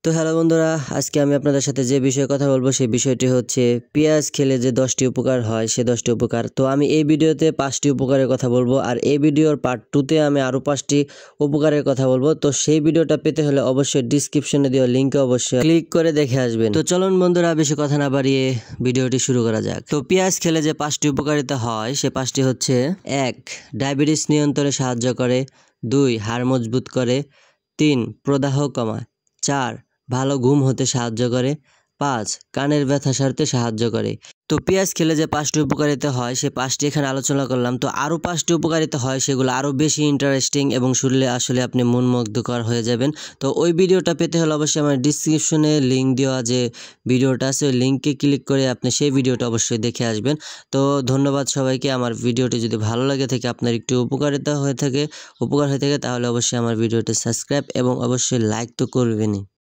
তো হ্যালো বন্ধুরা, আজকে আমি আপনাদের সাথে যে বিষয়ে কথা বলবো সেই বিষয়টি হচ্ছে পেঁয়াজ খেলে যে 10টি উপকার হয় সে 10টি উপকার। তো আমি এই ভিডিওতে 5টি উপকারের কথা বলবো, আর এই ভিডিওর পার্ট 2তে আমি আরও 5টি উপকারের কথা বলবো। তো সেই ভিডিওটা পেতে হলে অবশ্যই ডিসক্রিপশনে দেওয়া লিঙ্কে অবশ্যই ক্লিক করে দেখে আসবেন। তো চলুন বন্ধুরা, বেশি কথা না বাড়িয়ে ভিডিওটি শুরু করা যাক। তো পেঁয়াজ খেলে যে 5টি উপকারিতা হয় সে 5টি হচ্ছে: 1. ডায়াবেটিস নিয়ন্ত্রণে সাহায্য করে। 2. হাড় মজবুত করে। 3. প্রদাহ কমায়। 4. ভালো ঘুম হতে সাহায্য করে। 5. কানের ব্যথা সারতে সাহায্য করে। তো পেঁয়াজ খেলে যে 5টি উপকারিতা হয় সে 5টি এখানে আলোচনা করলাম। তো আরও 5টি উপকারিতা হয়, সেগুলো আরও বেশি ইন্টারেস্টিং এবং শুনলে আসলে আপনি মনমুগ্ধকর হয়ে যাবেন। তো ওই ভিডিওটা পেতে হলে অবশ্যই আমার ডিসক্রিপশনে লিঙ্ক দেওয়া যে ভিডিওটা আছে ওই লিঙ্কে ক্লিক করে আপনি সেই ভিডিওটা অবশ্যই দেখে আসবেন। তো ধন্যবাদ সবাইকে। আমার ভিডিওটি যদি ভালো লাগে থাকে, আপনার একটু উপকার হয়ে থাকে তাহলে অবশ্যই আমার ভিডিওটি সাবস্ক্রাইব এবং অবশ্যই লাইক তো করবেনই।